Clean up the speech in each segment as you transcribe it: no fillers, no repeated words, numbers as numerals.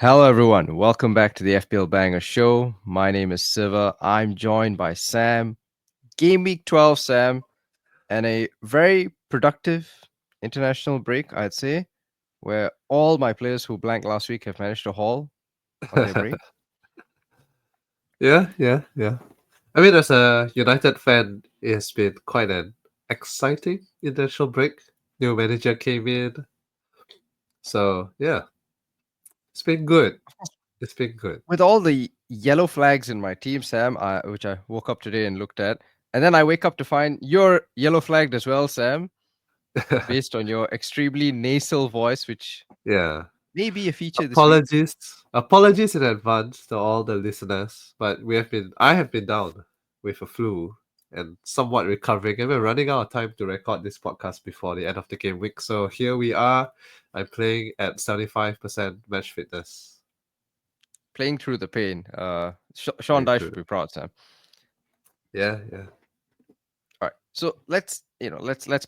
Hello, everyone. Welcome back to the FPL Banger Show. My name is Siva. I'm joined by Sam. Game week 12, Sam, and a very productive international break, I'd say, where all my players who blanked last week have managed to haul on their break. Yeah. I mean, as a United fan, it has been quite an exciting international break. New manager came in, so yeah, it's been good. Of course, It's been good. with all the yellow flags in my team, Sam, which I woke up today and looked at, and then I wake up to find you're yellow flagged as well, Sam, based on your extremely nasal voice, which Yeah. may be a feature this week. Apologies in advance to all the listeners, but I have been down with a flu and somewhat recovering, and we're running out of time to record this podcast before the end of the game week. So here we are. I'm playing at 75% match fitness. Playing through the pain. Sean Playing Dyche through. would be proud, Sam. Yeah. All right. So let's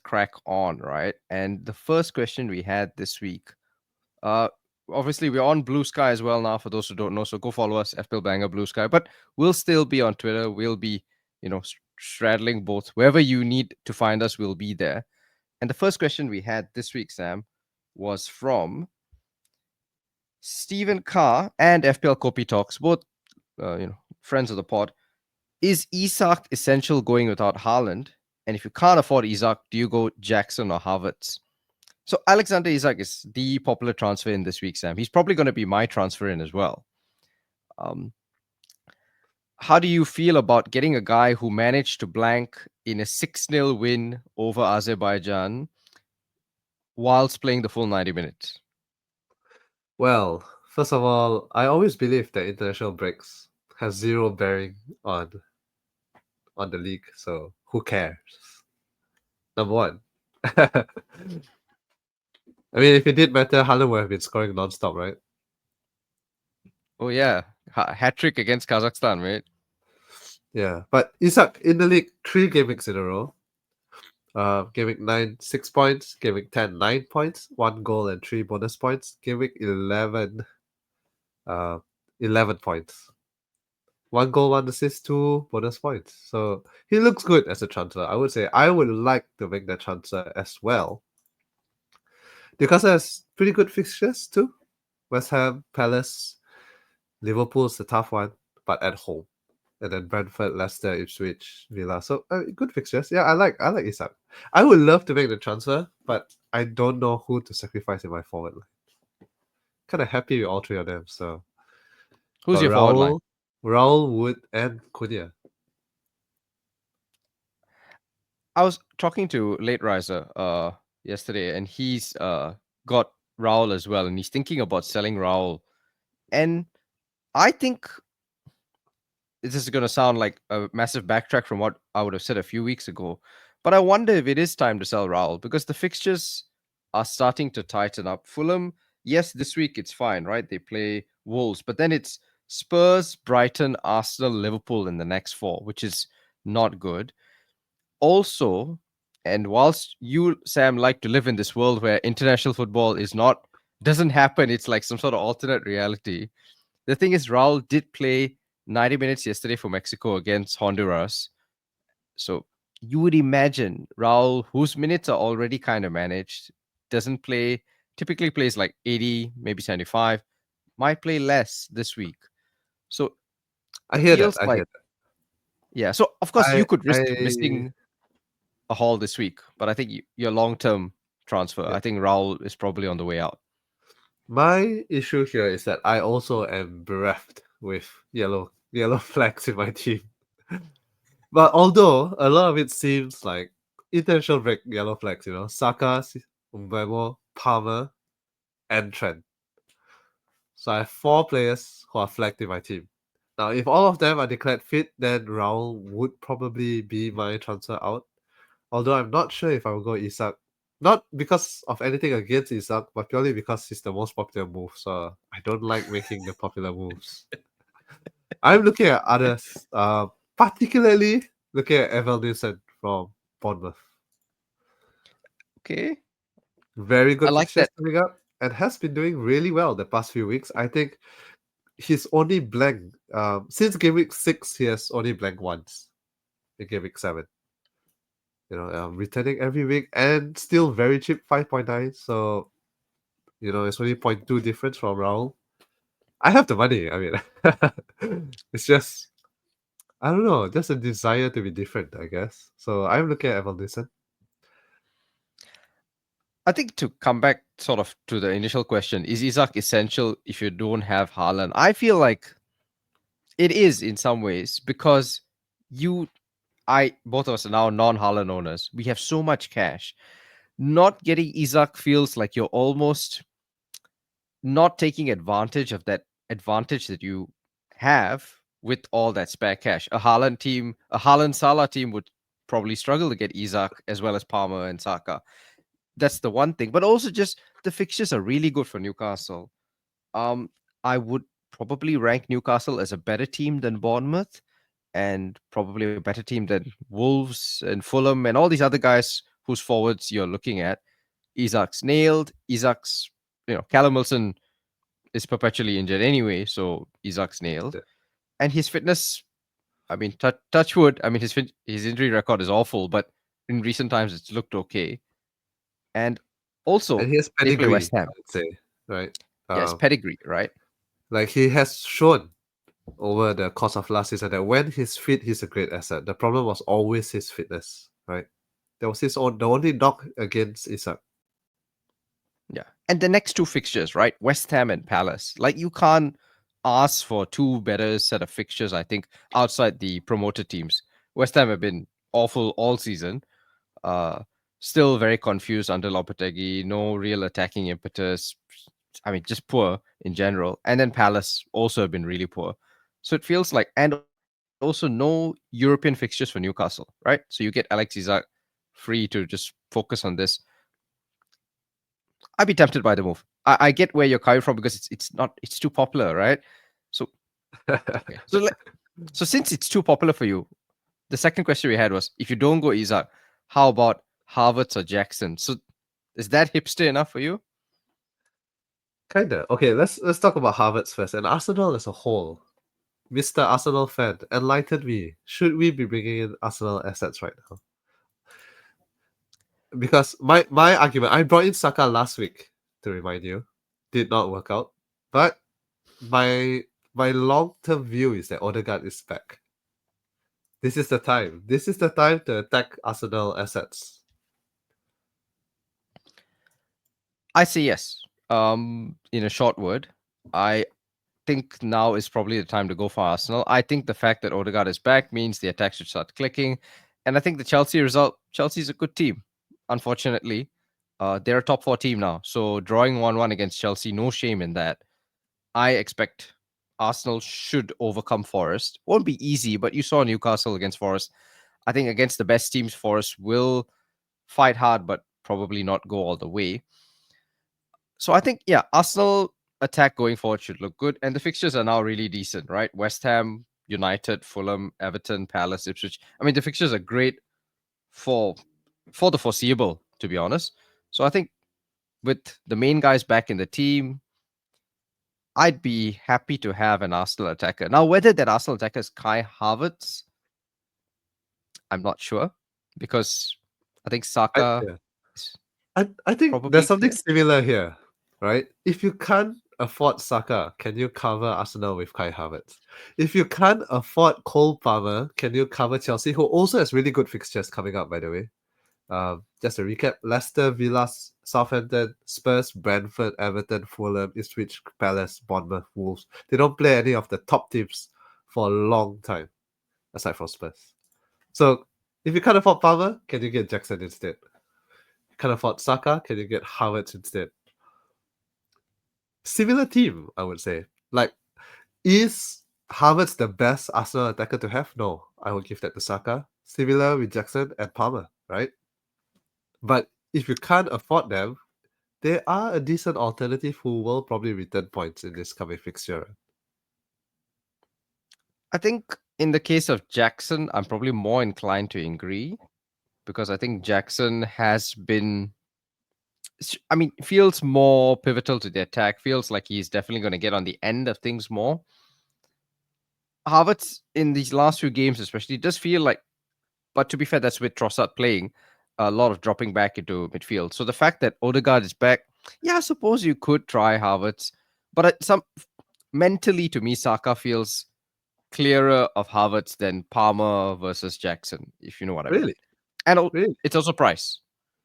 crack on, right? And the first question we had this week, uh, obviously we're on Blue Sky as well now. For those who don't know, so go follow us, FPL Banger Blue Sky. But we'll still be on Twitter. We'll be, straddling both. Wherever you need to find us, we'll be there. And the first question we had this week, Sam, was from Stephen Carr and FPL Copy Talks, both friends of the pod. Is Isak essential going without Haaland? And if you can't afford Isak, do you go Jackson or Havertz? So Alexander Isak is the popular transfer in this week, Sam. He's probably going to be my transfer in as well. Um, how do you feel about getting a guy who managed to blank in a 6-0 win over Azerbaijan whilst playing the full 90 minutes? Well, first of all, I always believe that international breaks has zero bearing on the league, so who cares? Number one. I mean, if it did matter, Haaland would have been scoring non-stop, right? Oh, yeah. Hat trick against Kazakhstan, right? Yeah, but Isak in the league 3 game weeks in a row. Game week 9, 6 points. Game week 10, 9 points. 1 goal and 3 bonus points. Game week 11, uh, 11 points. 1 goal, 1 assist, 2 bonus points. So he looks good as a transfer. I would say I would like to make that transfer as well. Newcastle has pretty good fixtures too. West Ham, Palace, Liverpool's a tough one, but at home. And then Brentford, Leicester, Ipswich, Villa. So good fixtures. Yeah, I like Isak. I would love to make the transfer, but I don't know who to sacrifice in my forward line. Kind of happy with all three of them. So Who's got your forward line? Raul, Wood, and Cunha. I was talking to Late Riser yesterday, and he's got Raul as well, and he's thinking about selling Raul. And I think this is going to sound like a massive backtrack from what I would have said a few weeks ago, but I wonder if it is time to sell Raul because the fixtures are starting to tighten up. Fulham, yes, this week it's fine, right? They play Wolves, but then it's Spurs, Brighton, Arsenal, Liverpool in the next four, which is not good. Also, and whilst you, Sam, like to live in this world where international football doesn't happen, it's like some sort of alternate reality. The thing is, Raul did play 90 minutes yesterday for Mexico against Honduras. So you would imagine Raul, whose minutes are already kind of managed, doesn't play, typically plays like 80, maybe 75, might play less this week. So I it hear that. feels I like, hear that. yeah. So of course you I could risk I missing a haul this week, but I think your long term transfer, yeah. I think Raul is probably on the way out. My issue here is that I also am bereft with yellow flags in my team. But although a lot of it seems like intentional break yellow flags, Saka, Mbeumo, Palmer, and Trent. So I have 4 players who are flagged in my team. Now, if all of them are declared fit, then Raul would probably be my transfer out. Although I'm not sure if I will go Isak. Not because of anything against Isak, but purely because he's the most popular move. So I don't like making the popular moves. I'm looking at others, particularly looking at Evanilson from Bournemouth. Okay. Very I good like fixtures that. coming up. and has been doing really well the past few weeks. I think he's only blanked since game week 6. He has only blanked once in game week 7. Returning every week and still very cheap, 5.9. So it's only point 0.2 difference from Raul. I have the money. I mean, it's just I don't know, just a desire to be different, I guess. So I'm looking at Evanilson. I think to come back sort of to the initial question, is Isak essential if you don't have Haaland? I feel like it is in some ways because you, both of us are now non-Haaland owners. We have so much cash. Not getting Isak feels like you're almost not taking advantage of that advantage that you have with all that spare cash. A Haaland Salah team would probably struggle to get Isak as well as Palmer and Saka. That's the one thing. But also just the fixtures are really good for Newcastle. Um, I would probably rank Newcastle as a better team than Bournemouth and probably a better team than Wolves and Fulham and all these other guys whose forwards you're looking at. Isak's nailed. Callum Wilson is perpetually injured anyway, so Isak's nailed. Yeah. And his fitness, I mean, touch wood. I mean, his injury record is awful, but in recent times it's looked okay. And And also, he has they play pedigree, West I Ham. would say, right? Yes, Um, pedigree, right? like he has shown over the course of last season that when he's fit, he's a great asset. The problem was always his fitness, right? That was the only knock against Isak. Yeah. And the next two fixtures, right? West Ham and Palace. Like you can't ask for two better set of fixtures, I think, outside the promoted teams. West Ham have been awful all season. Uh Still very confused under Lopetegui, no real attacking impetus. I mean, just poor in general. And then Palace also have been really poor. So it feels like, and also no European fixtures for Newcastle, right? So you get Alex Isak free to just focus on this. I'd be tempted by the move. I get where you're coming from because it's too popular, right? So okay, so since it's too popular for you, the second question we had was if you don't go Isak, how about Harvards or Jackson? So is that hipster enough for you? Kinda. Okay, let's talk about Harvard's first and Arsenal as a whole. Mr. Arsenal fan, enlighten me. Should we be bringing in Arsenal assets right now? Because my argument, I brought in Saka last week to remind you, did not work out. But my my long term view is that Odegaard is back. This is the time. This is the time to attack Arsenal assets. I say yes. In a short word, I think now is probably the time to go for Arsenal. I think the fact that Odegaard is back means the attack should start clicking. And I think the Chelsea result, Chelsea's a good team. Unfortunately, they're a top four team now. So drawing 1-1 against Chelsea, no shame in that. I expect Arsenal should overcome Forest. Won't be easy, but you saw Newcastle against Forest. I think against the best teams, Forest will fight hard, but probably not go all the way. So I think, yeah, Arsenal attack going forward should look good. And the fixtures are now really decent, right? West Ham, United, Fulham, Everton, Palace, Ipswich. I mean, the fixtures are great for the foreseeable, to be honest. So I think with the main guys back in the team, I'd be happy to have an Arsenal attacker. Now, whether that Arsenal attacker is Kai Havertz, I'm not sure because I think I Saka yeah. is I think there's probably something clear. similar here, right? If you can't afford Saka, can you cover Arsenal with Kai Havertz? If you can't afford Cole Palmer, can you cover Chelsea, who also has really good fixtures coming up, by the way? Just to recap: Leicester, Villa, Southampton, Spurs, Brentford, Everton, Fulham, Ipswich, Palace, Bournemouth, Wolves. They don't play any of the top teams for a long time, aside from Spurs. So if you can't afford Palmer, can you get Jackson instead? Can't afford Saka, can you get Havertz instead? Similar team, I would say. Like, is Havertz the best Arsenal attacker to have? No, I would give that to Saka. Similar with Jackson and Palmer, right? But if you can't afford them, they are a decent alternative who will probably return points in this coming fixture. I think in the case of Jackson, I'm probably more inclined to agree because I think Jackson has been I mean, feels more pivotal to the attack. Feels like he's definitely going to get on the end of things more. Havertz in these last few games, especially, does feel like. But to be fair, that's with Trossard playing a lot of dropping back into midfield. So the fact that Odegaard is back, yeah, I suppose you could try Havertz, but some mentally to me, Saka feels clearer of Havertz than Palmer versus Jackson, if you know what I mean. Really? And Really? it's also price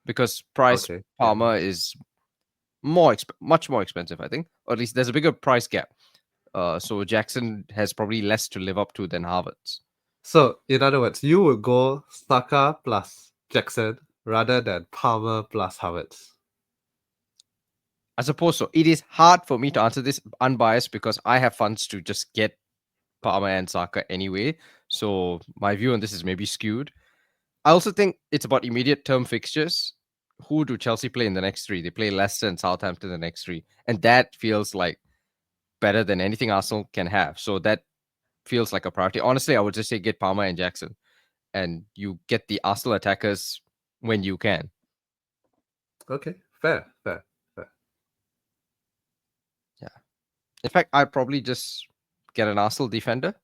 because price Okay. Yeah. Palmer is much more expensive, I think, or at least there's a bigger price gap. So Jackson has probably less to live up to than Havertz. So, in other words, you would go Saka plus Jackson rather than Palmer plus Havertz. I suppose so. It is hard for me to answer this unbiased because I have funds to just get Palmer and Saka anyway. So my view on this is maybe skewed. I also think it's about immediate term fixtures. Who do Chelsea play in the next three? They play Leicester and Southampton the next three. And that feels like better than anything Arsenal can have. So that feels like a priority. Honestly, I would just say get Palmer and Jackson. And you get the Arsenal attackers when you can. Okay. Fair, fair, fair. Yeah. In fact, I'd probably just get an Arsenal defender.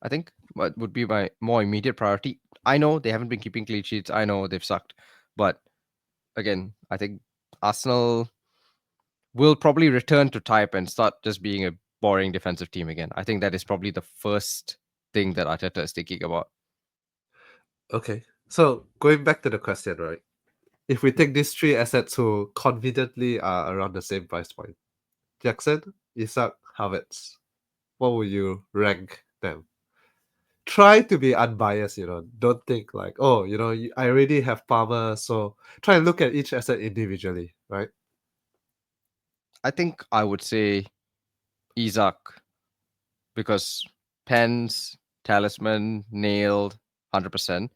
I think would be my more immediate priority. I know they haven't been keeping clean sheets. I know they've sucked, but again, I think Arsenal will probably return to type and start just being a boring defensive team again. I think that is probably the first thing that Arteta is thinking about. Okay. So, going back to the question, right? If we take these three assets who confidently are around the same price point, Jackson, Isak, Havertz, what would you rank them? Try to be unbiased, Don't think like, oh, I already have Palmer, so try and look at each asset individually, right? I think I would say Isak because pens, talisman, nailed, 100%.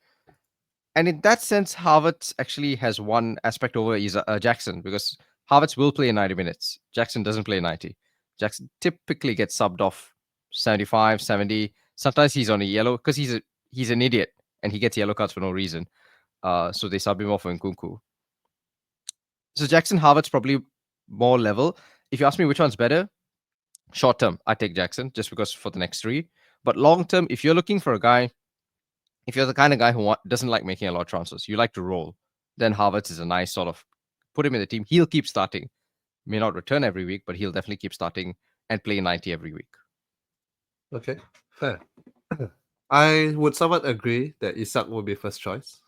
And in that sense, Havertz actually has one aspect over Jackson because Havertz will play 90 minutes. Jackson doesn't play 90. Jackson typically gets subbed off 75, 70. Sometimes he's on a yellow because he's an idiot and he gets yellow cards for no reason. So they sub him off for Nkunku. So Jackson Havertz probably more level. If you ask me which one's better, short term, I take Jackson just because for the next three. But long term, if you're looking for a guy, if you're the kind of guy who doesn't like making a lot of transfers, you like to roll, then Havertz is a nice sort of put him in the team. He'll keep starting. May not return every week, but he'll definitely keep starting and play 90 every week. Okay, fair. I would somewhat agree that Isak would be first choice.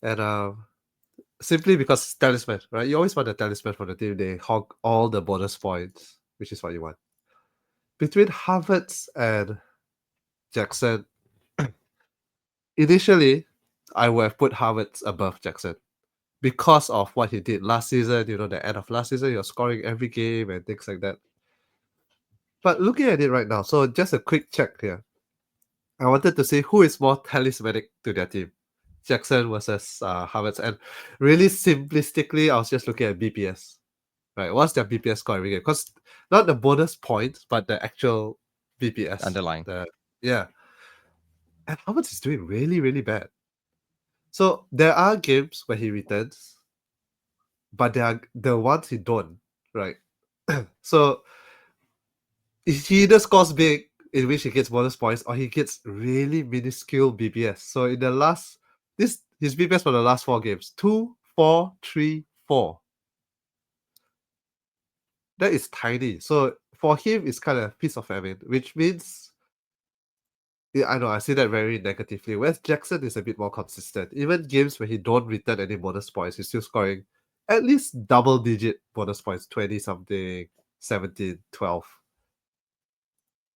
And simply because talisman, right? You always want a talisman for the team. They hog all the bonus points, which is what you want. Between Havertz and Jackson, initially, I would have put Havertz above Jackson because of what he did last season. The end of last season, you're scoring every game and things like that. But looking at it right now, so just a quick check here. I wanted to see who is more talismanic to their team, Jackson versus Havertz. And really simplistically, I was just looking at BPS. Right, what's their BPS score every game? Because not the bonus points, but the actual BPS. Underlying. Yeah, and Havertz is doing really, really bad. So there are games where he returns, but there are the ones he don't. Right, so he either scores big, in which he gets bonus points, or he gets really minuscule BPS. So in the last his BPS for the last 4 games: 2, 4, 3, 4. That is tiny. So for him, it's kind of piece of famine, which means I know I see that very negatively. Whereas Jackson is a bit more consistent. Even games where he don't return any bonus points, he's still scoring at least double-digit bonus points, 20 something, 17, 12.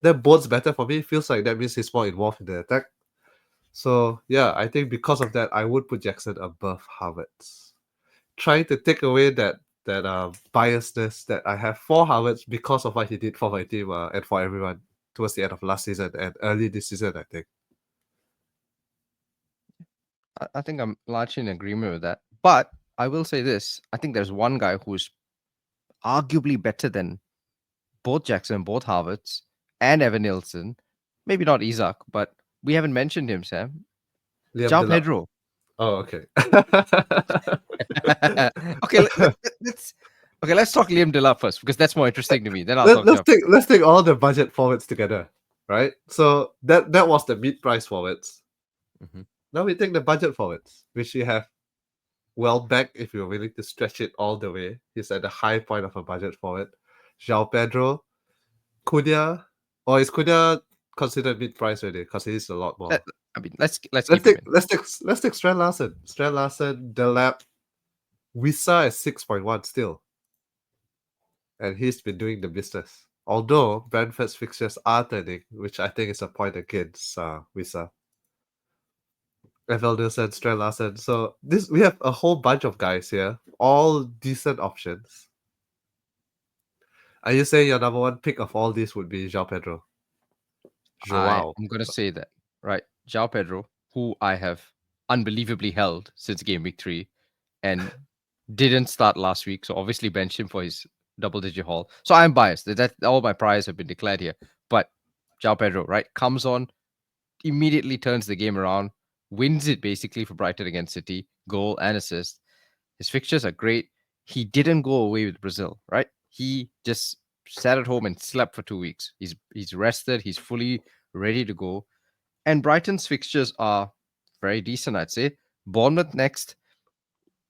That bodes better for me. Feels like that means he's more involved in the attack. So yeah, I think because of that, I would put Jackson above Havertz. Trying to take away that biasness that I have for Havertz because of what he did for my team and for everyone towards the end of last season and early this season, I think. I think I'm largely in agreement with that. But I will say this I think there's one guy who's arguably better than both Jackson, both Havertz, and Evanilson. Maybe not Isak, but we haven't mentioned him, Sam. Liam Joao Delap. Pedro. Oh, okay. Okay, let's okay. Let's talk Liam Delap first because that's more interesting to me. Then I'll Let, talk let's Job. take let's take all the budget forwards together, right? So that was the mid price forwards. Hmm. Now we take the budget forwards, which you have well back if you're willing to stretch it all the way. He's at the high point of a budget forward. Joao Pedro, Cunha, or is Cunha considered mid price already? Because he's a lot Let, more. I mean, let's Let's keep him take in. let's take let's take Strand Larson. Strand Larson, Delap, Wisa is 6.1 still, and he's been doing the business. Although Brentford's fixtures are turning, which I think is a point against Wisa. Evanilson, Strand Larson. So this we have a whole bunch of guys here, all decent options. Are you saying your number one pick of all these would be João Pedro? I Joao. am gonna say that right. João Pedro, who I have unbelievably held since game week 3, and didn't start last week, so obviously benched him for his double-digit haul. So I'm biased. That all my priors have been declared here. But João Pedro, right, comes on, immediately turns the game around, wins it basically for Brighton against City, goal and assist. His fixtures are great. He didn't go away with Brazil, right? He just sat at home and slept for 2 weeks. He's rested. He's fully ready to go. And Brighton's fixtures are very decent, I'd say. Bournemouth next.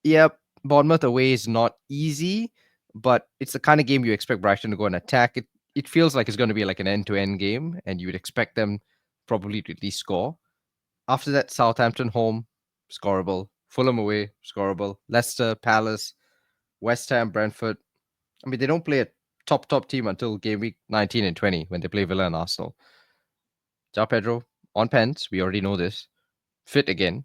Yep, Bournemouth away is not easy, but it's the kind of game you expect Brighton to go and attack. It feels like it's going to be like an end-to-end game, and you would expect them probably to at least score. After that, Southampton home, scoreable. Fulham away, scoreable. Leicester, Palace, West Ham, Brentford. I mean, they don't play a top team until game week 19 and 20 when they play Villa and Arsenal. João Pedro on pens, we already know this. Fit again.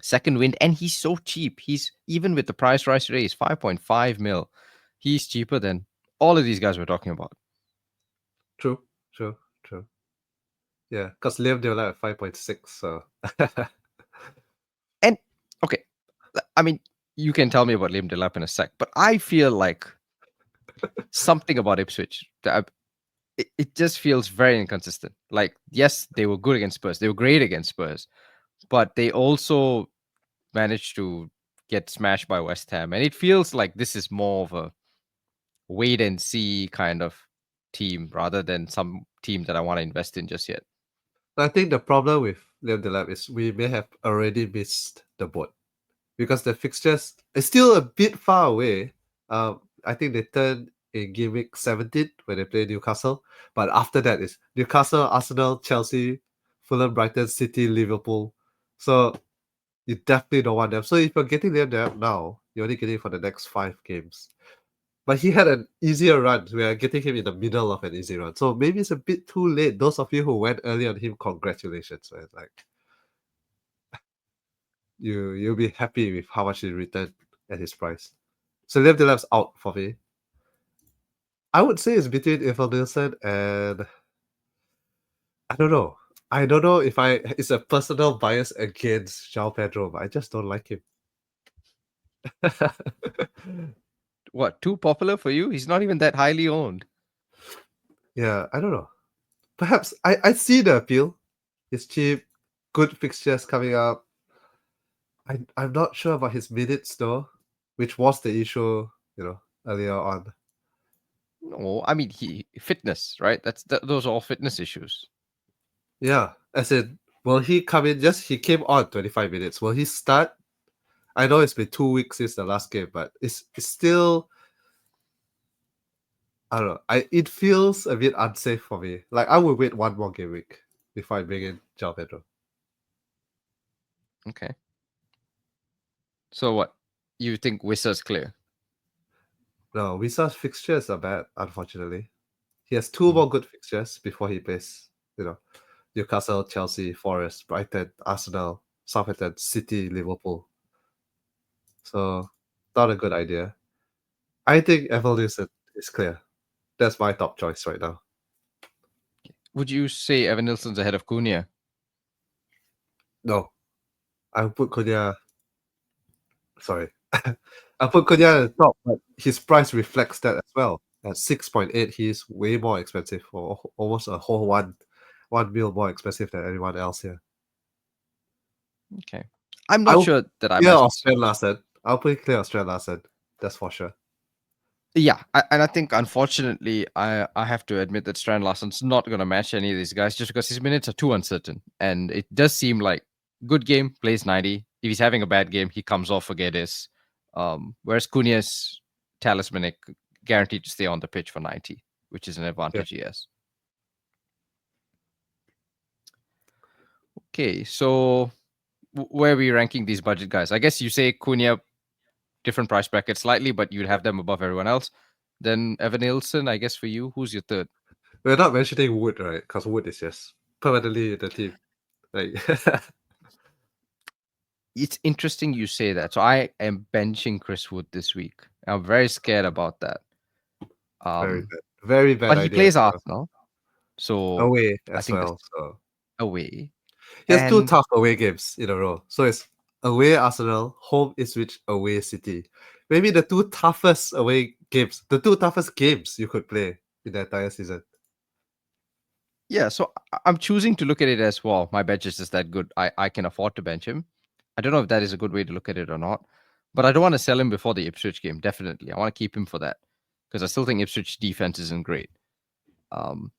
Second wind, and he's so cheap. He's even with the price rise today, he's 5.5 mil. He's cheaper than all of these guys we're talking about. True, true, true. Yeah, because Liam Delap at 5.6, so And okay, I mean, you can tell me about Liam Delap in a sec, but I feel like something about Ipswich that it just feels very inconsistent. Like, yes, they were good against Spurs, they were great against Spurs, but they also managed to get smashed by West Ham, and it feels like this is more of a wait and see kind of team rather than some team that I want to invest in just yet. I think the problem with Liam Delap is we may have already missed the boat because the fixtures is still a bit far away. I think they turn in game week 17 when they play Newcastle, but after that is Newcastle, Arsenal, Chelsea, Fulham, Brighton, City, Liverpool. So you definitely don't want them. So if you're getting them there now, you're only getting for the next 5 games. But he had an easier run. We are getting him in the middle of an easy run. So maybe it's a bit too late. Those of you who went early on him, congratulations, man. Like you'll be happy with how much he returned at his price. So Liam Delap's out for me. I would say it's between Evanilson and I don't know. I don't know if it's a personal bias against João Pedro, but I just don't like him. What, too popular for you? He's not even that highly owned. Yeah, I don't know. Perhaps I see the appeal. It's cheap, good fixtures coming up. I'm not sure about his minutes though, which was the issue, earlier on. No, I mean he fitness, right? Those are all fitness issues. Yeah, as in, will he come in? Just he came on 25 minutes. Will he start? I know it's been 2 weeks since the last game, but it's still I don't know. It feels a bit unsafe for me. Like I would wait one more game week before I bring in João Pedro. Okay. So what? You think Wissa's clear? No, Wisa's fixtures are bad, unfortunately. He has two Mhm. more good fixtures before he plays, Newcastle, Chelsea, Forest, Brighton, Arsenal, Southampton, City, Liverpool. So, not a good idea. I think Evanilson is clear. That's my top choice right now. Would you say Evan Nilsson's ahead of Cunha? No, I would put Cunha. Sorry, I put Cunha at the top, but his price reflects that as well. At 6.8, he's way more expensive, for almost a whole one mil more expensive than anyone else here. Okay. I'm not I'll sure that I clear must. Australian Larson. I'll put clear Australian Larson. That's for sure. Yeah, and I think unfortunately, I have to admit that Strand Larsen's not going to match any of these guys just because his minutes are too uncertain, and it does seem like good game plays 90. If he's having a bad game, he comes off for Geddes. Whereas Cunha's talismanic, guaranteed to stay on the pitch for 90, which is an Yeah. advantage he has. Okay, so where are we ranking these budget guys? I guess you say Cunha, different price bracket slightly, but you'd have them above everyone else. Then Evanilson, I guess for you, who's your third? We're not mentioning Wood, right? Because Wood is just permanently in the team. Like, It's interesting you say that. So I am benching Chris Wood this week. I'm very scared about that. very Um, bad. Very bad but he idea as plays well. Arsenal, so Away I as think that's well. So away. he has two And tough away games in a row. So it's away Arsenal, home Ipswich, away City. Maybe the two toughest away games, the two toughest games you could play in the entire season. yeah, so I'm choosing to look at it as well. My bench is just that good. I can afford to bench him. I don't know if that is a good way to look at it or not, but I don't want to sell him before the Ipswich game. Definitely, I want to keep him for that because I still think Ipswich defense isn't great. Um,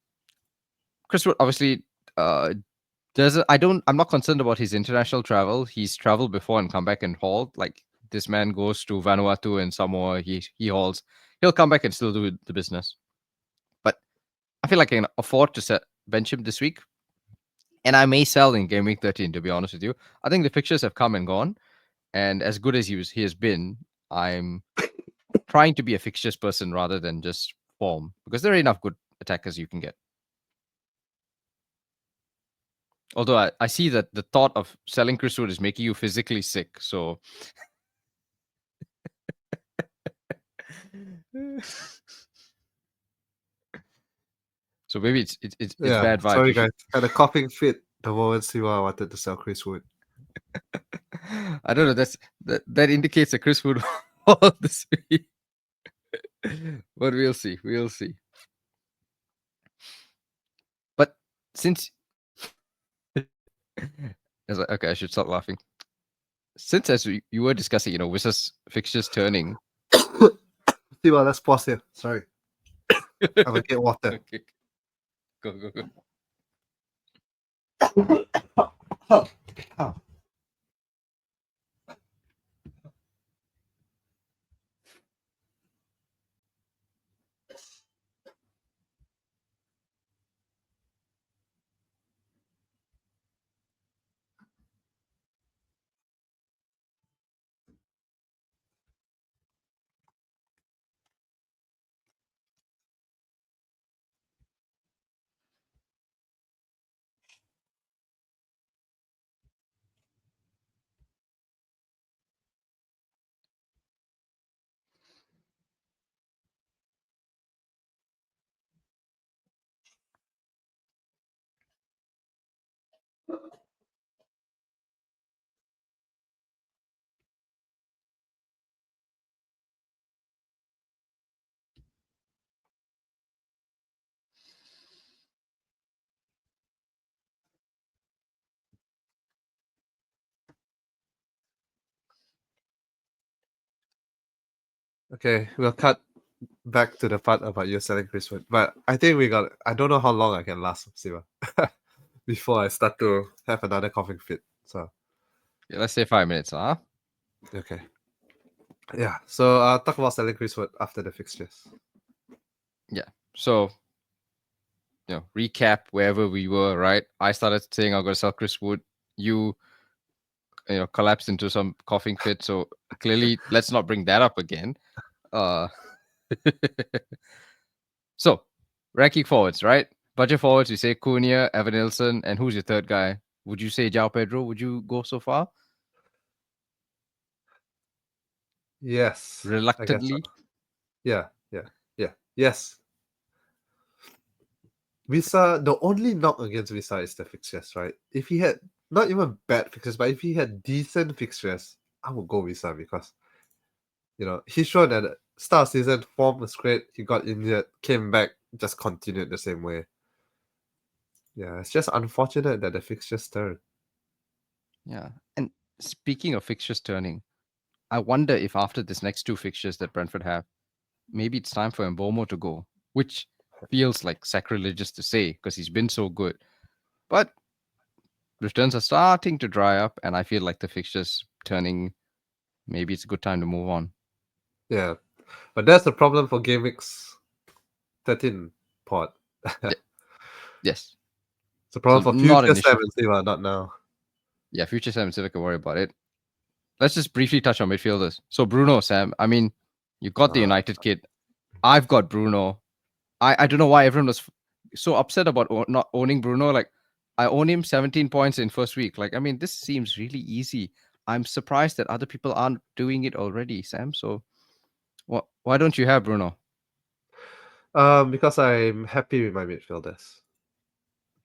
Chris Wood obviously uh, I'm not concerned about his international travel. He's traveled before and come back and hauled. Like this man goes to Vanuatu and Samoa, he hauls. He'll come back and still do the business. But I feel like I can afford to bench him this week. And I may sell in game week 13, to be honest with you. I think the fixtures have come and gone. And as good as he has been, I'm trying to be a fixtures person rather than just form because there are enough good attackers you can get. Although I see that the thought of selling Chris Wood is making you physically sick. So so maybe it's Yeah, bad vibes. sorry You guys. should. Had a coughing fit the moment Siva wanted to sell Chris Wood. I don't know. That indicates that Chris would hold this week, but we'll see. We'll see. But since okay, I should stop laughing. Since as you were discussing, Wizards fixtures turning. Siva, let's pause here. Sorry. I will get water. Okay, go. Okay, we'll cut back to the part about you selling Chris Wood. But I think I don't know how long I can last, Siva, before I start to have another coughing fit. So, Yeah, let's say 5 minutes, huh? okay. Yeah, so talk about selling Chris Wood after the fixtures. Yeah. So recap wherever we were. Right. I started saying I'm going to sell Chris Wood. You collapsed into some coughing fit. So clearly, let's not bring that up again. Uh, so ranking forwards, right? Budget forwards, you say Cunha, Evanilson, and who's your third guy? Would you say Joao Pedro? Would you go so far? Yes, I guess so. Reluctantly. Yeah. Yes. Visa, the only knock against Visa is the fixtures, right? If he had not even bad fixtures, but if he had decent fixtures, I would go Visa because he showed at the start of season form was great. He got injured, came back, just continued the same way. Yeah, it's just unfortunate that the fixtures turn. Yeah. And Speaking of fixtures turning, I wonder if after this next two fixtures that Brentford have, maybe it's time for Mbeumo to go, which feels like sacrilegious to say because he's been so good. But returns are starting to dry up, and I feel like the fixtures turning. Maybe it's a good time to move on. Yeah, but that's the problem for Game Week's 13 pod. Y- yes. It's a So problem for not future an issue. 7, Siva, not now. Yeah, future Sam Civic can worry about it. Let's just briefly touch on midfielders. So Bruno, Sam. I mean, you got the Uh, United kid. I've got Bruno. I don't know why everyone was so upset about not owning Bruno. Like, I own him 17 points in first week. Like, I mean, this seems really easy. I'm surprised that other people aren't doing it already, Sam. So, why don't you have Bruno? because I'm happy with my midfielders.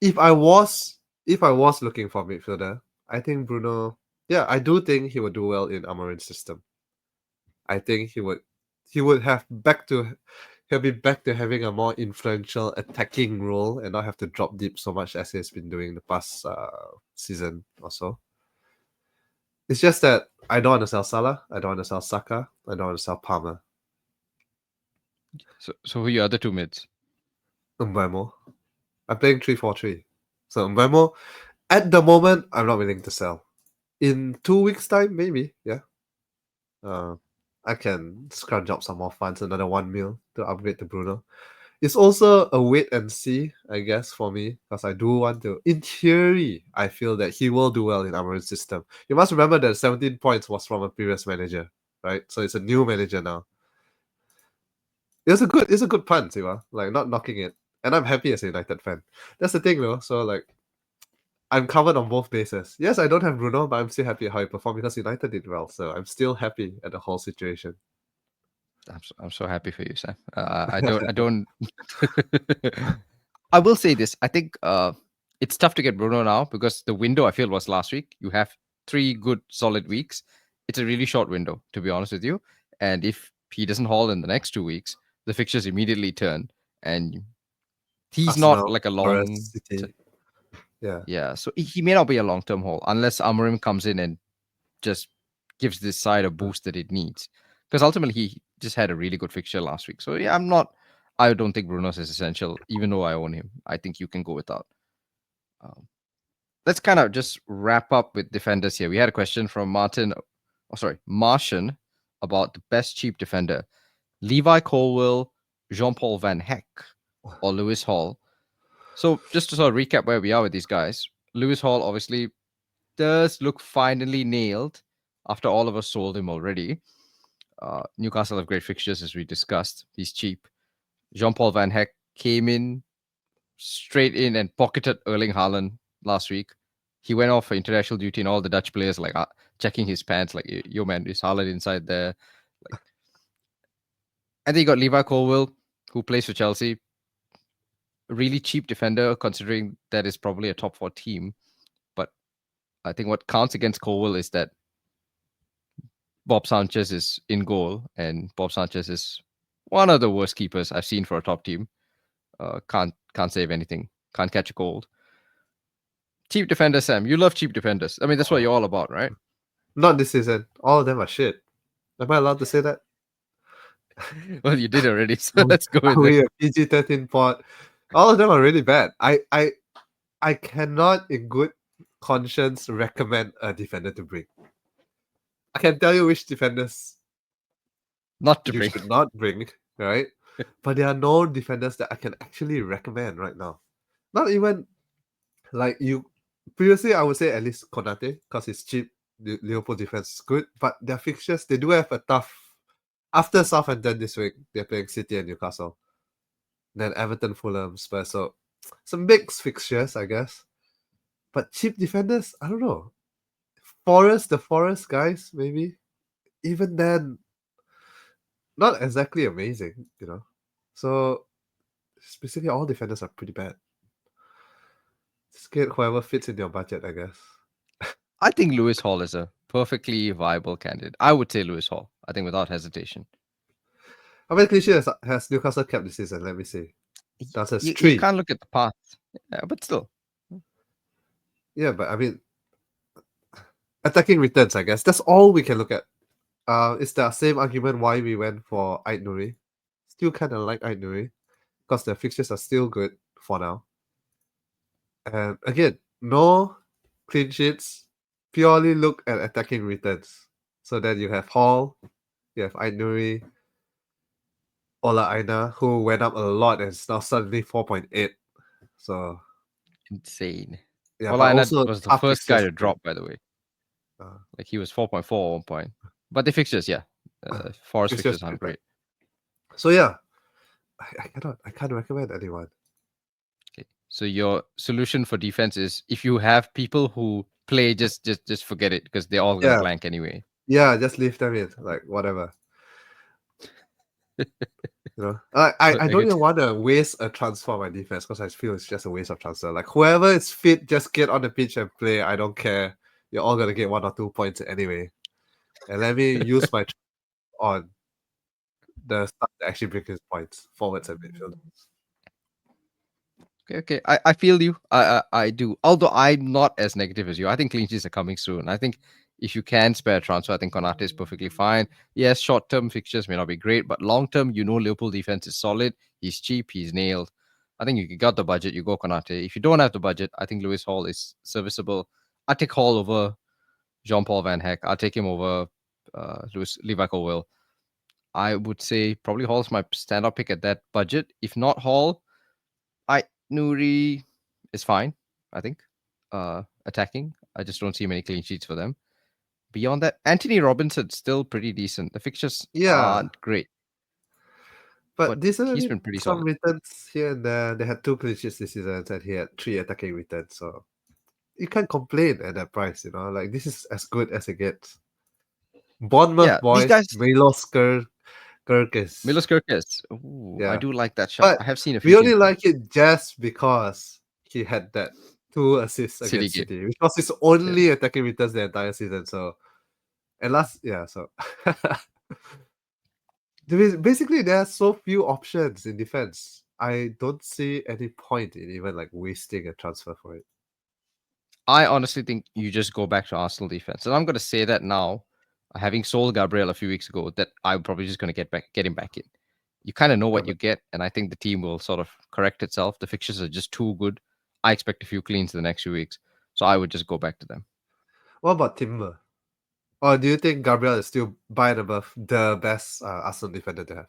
If I was if I was looking for a midfielder, I think Bruno. Yeah, I do think he would do well in Amorim's system. I think he would have back to he'll be back to having a more influential attacking role and not have to drop deep so much as he's been doing the past season or so. It's just that I don't want to sell Salah, I don't want to sell Saka, I don't want to sell Palmer. So who are your other two mids? Mbeumo. I'm playing 3-4-3. So Mbeumo, at the moment, I'm not willing to sell. In 2 weeks' time, maybe, yeah. Uh, I can scrounge up some more funds, another 1 mil to upgrade to Bruno. It's also a wait and see, I guess, for me, because I do want to. In theory, I feel that he will do well in Amarin's system. You must remember that 17 points was from a previous manager, right? So it's a new manager now. It's a good punt, Siva. Like, not knocking it. And I'm happy as a United fan. That's the thing, though. So, like, I'm covered on both bases. Yes, I don't have Bruno, but I'm still happy how he performed because United did well. So I'm still happy at the whole situation. I'm so happy for you, Sam. I don't. I will say this. I think it's tough to get Bruno now because the window I feel was last week. You have 3 good solid weeks. It's a really short window, to be honest with you. And if he doesn't haul in the next 2 weeks, the fixtures immediately turn, and he's not Arsenal, like a long. Forest, City. Yeah. Yeah, so he may not be a long-term haul unless Amorim comes in and just gives this side a boost that it needs. Because ultimately, he just had a really good fixture last week. So yeah, I don't think Bruno's is essential, even though I own him. I think you can go without. Um, let's kind of just wrap up with defenders here. We had a question from Martian, about the best cheap defender: Levi Colwill, Jean-Paul Van Heck, or Lewis Hall. So just to sort of recap where we are with these guys, Lewis Hall obviously does look finally nailed after all of us sold him already. Newcastle have great fixtures, as we discussed. He's cheap. Jean-Paul Van Heck came in straight in and pocketed Erling Haaland last week. He went off for international duty, and all the Dutch players like checking his pants, like, "Yo, man, is Haaland inside there?" Like, and then you got Levi Colwill, who plays for Chelsea. A really cheap defender, considering that is probably a top 4 team. But I think what counts against Colwill is that Bob Sanchez is in goal, and Bob Sanchez is one of the worst keepers I've seen for a top team. Can't save anything. Can't catch a cold. Cheap defenders, Sam. You love cheap defenders. I mean, that's what you're all about, right? Not this season. All of them are shit. Am I allowed to say that? Well, you did already, so Are we, let's go are with it. we a PG-13 pod? All of them are really bad. I cannot, in good conscience, recommend a defender to bring. I can tell you which defenders Not to you bring. should not bring, right? But there are no defenders that I can actually recommend right now. Not even like you. Previously, I would say at least Konate because it's cheap. The Liverpool defense is good, but their fixtures they do have a tough. After Southampton this week, they're playing City and Newcastle. Then Everton, Fulham, Spurs. So some mixed fixtures, I guess. But cheap defenders, I don't know. The Forest guys, maybe. Even then, not exactly amazing. So basically, all defenders are pretty bad. Just get whoever fits in your budget, I guess. I think Lewis Hall is a perfectly viable candidate. I would say Lewis Hall. I think without hesitation. How many clean sheets has Newcastle kept this season? Let me see. That says You three. can't look at the past, yeah, but still. Yeah, but I mean, attacking returns, I guess. That's all we can look at. It's the same argument why we went for Ait Nuri. Still kind of like Ait Nuri because the fixtures are still good for now. And again, no clean sheets. Purely look at attacking returns. So then you have Hall, you have Ait Nuri, Ola Aina, who went up a lot and is now suddenly 4.8. So Insane. yeah, but Olaina also was the tough first guy fixtures to for him. drop, by the way. Uh, Like he was 4.4 at one point. But the fixtures, yeah. Forest fixtures fixtures aren't very bad. great. So yeah, I can't recommend anyone. Okay. So your solution for defense is if you have people who play, just forget it because they're all gonna Yeah, blank anyway. yeah, just leave them in, like whatever. I don't Okay. even want to waste a transfer on my defense because I feel it's just a waste of transfer. Like whoever is fit, just get on the pitch and play. I don't care. You're all gonna get 1 or 2 points anyway. And let me use my on the stuff that actually brings his points, forwards and midfielders. Okay. I feel you. I do. Although I'm not as negative as you. I think clean sheets are coming soon. I think if you can spare a transfer, I think Konate is perfectly fine. Yes, short term fixtures may not be great, but long term, Liverpool defense is solid. He's cheap. He's nailed. I think you got the budget. You go Konate. If you don't have the budget, I think Lewis Hall is serviceable. I take Hall over Jean Paul Van Heck. I'll take him over Levi Colwill. I would say probably Hall's my standout pick at that budget. If not Hall, I Nuri is fine. I think attacking. I just don't see many clean sheets for them. Beyond that, Anthony Robinson's still pretty decent. The fixtures Yeah, aren't great, but but he's decently been pretty some solid. returns here and there. They had 2 clean sheets this season and he had 3 attacking returns. So you can't complain at that price, Like this is as good as it gets. Bournemouth Yeah, these boys, guys. Milos Kerkez. Milos Kirkes. Ooh, I Yeah. do like that shot. But I have seen a few we teams only play like it just because he had that 2 assists City against game. City, which was his Yeah. only attacking returns the entire season. So and last yeah, so basically there are so few options in defense. I don't see any point in even like wasting a transfer for it. I honestly think you just go back to Arsenal defense, and I'm going to say that now, having sold Gabriel a few weeks ago, that I'm probably just going to get him back in. You kind of know Yeah, what you but get, and I think the team will sort of correct itself. The fixtures are just too good. I expect a few cleans in the next few weeks, so I would just go back to them. what about Timber? Or do you think Gabriel is still by and above the best Arsenal defender to have?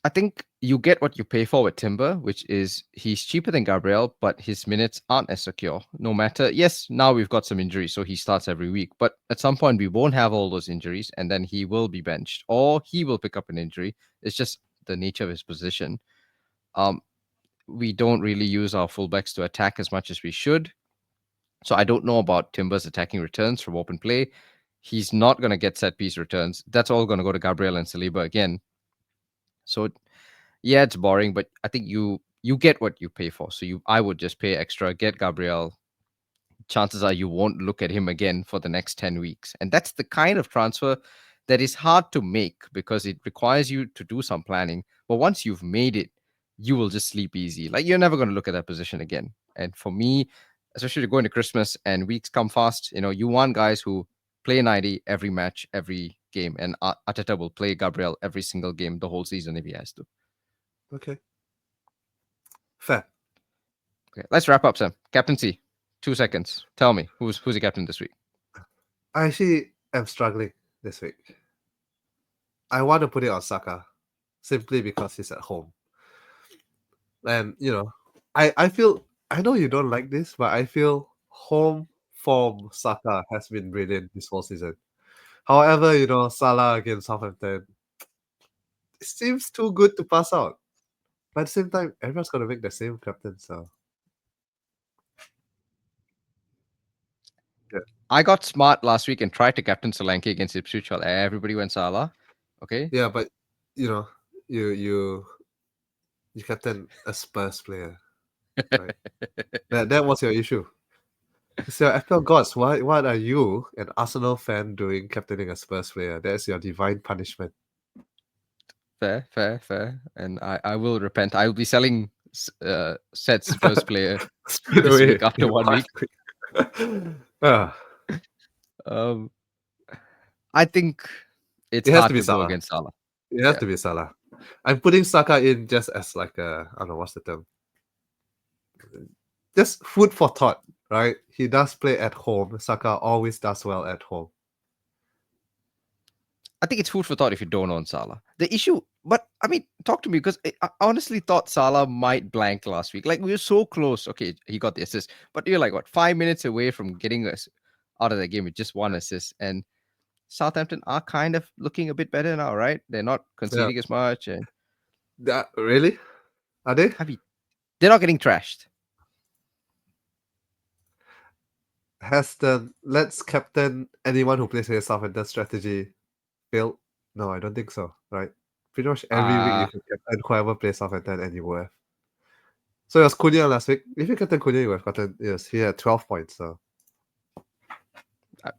I think you get what you pay for with Timber, which is he's cheaper than Gabriel, but his minutes aren't as secure. No matter, yes, now we've got some injuries, so he starts every week, but at some point we won't have all those injuries, and then he will be benched or he will pick up an injury. It's just the nature of his position. Um, we don't really use our fullbacks to attack as much as we should. So I don't know about Timber's attacking returns from open play. He's not going to get set piece returns. That's all going to go to Gabriel and Saliba again. So yeah, it's boring, but I think you get what you pay for. So I would just pay extra, get Gabriel. Chances are you won't look at him again for the next 10 weeks. And that's the kind of transfer that is hard to make because it requires you to do some planning. But once you've made it, you will just sleep easy. Like you're never going to look at that position again. And for me, especially to go into Christmas and weeks come fast, you want guys who play 90 every match, every game. And Ateta will play Gabriel every single game the whole season if he has to. Okay. Fair. Okay, let's wrap up, Sam. Captaincy, 2 seconds. Tell me who's the captain this week. I actually am struggling this week. I want to put it on Saka simply because he's at home. And I feel I know you don't like this, but I feel home form Saka has been brilliant this whole season. However, Salah against Southampton, it seems too good to pass out. But at the same time, everyone's gonna make the same captain, so yeah. I got smart last week and tried to captain Solanke against Ipswich while everybody went Salah. Okay, Yeah, but you know, you you you captain a Spurs player, right? That was your issue. So FPL gods, what are you, an Arsenal fan, doing captaining a Spurs player? That's your divine punishment. fair, and I will repent. I will be selling said Spurs player Spit this away week after in one one week. week. Ah, Um, I think it's It has to hard be to go Salah. against Salah. It has Yeah, to be Salah. I'm putting Saka in just as like a, I don't know what's the term. Just food for thought, right? He does play at home. Saka always does well at home. I think it's food for thought if you don't own Salah. The issue, but I mean, talk to me because I honestly thought Salah might blank last week. Like we were so close. Okay, he got the assist, but you're like what 5 minutes away from getting us out of the game with just one assist. And Southampton are kind of looking a bit better now, right? They're not Yeah. conceding as much, and Really? Are they? I mean, they're not getting trashed. Has the let's captain anyone who plays against Southampton strategy failed? No, I don't think so. Right? Pretty much every week you Uh can captain whoever plays Southampton and you will have. So it was Cunha last week. If you captain Cunha, you would have gotten yes, he had 12 points. So I,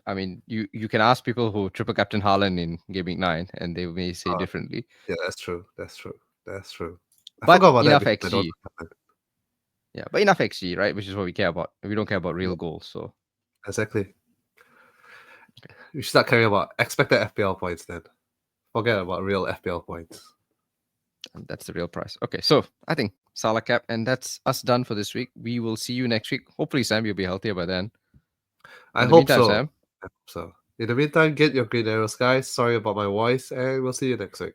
I mean, you can ask people who triple captain Haaland in Gaming 9, and they may say uh, differently. yeah, that's true. That's true. That's true. I But forgot about that enough because I don't XG, captain. yeah, but enough XG, right? Which is what we care about. We don't care about Yeah, real goals, so exactly. You should start caring about expected FPL points then. Forget about real FPL points. and that's the real price. Okay, so I think Salah cap, and that's us done for this week. We will see you next week. Hopefully, Sam, you'll be healthier by then. I In the hope meantime, so. Sam, I hope so. In the meantime, get your green arrows, guys. Sorry about my voice, and we'll see you next week.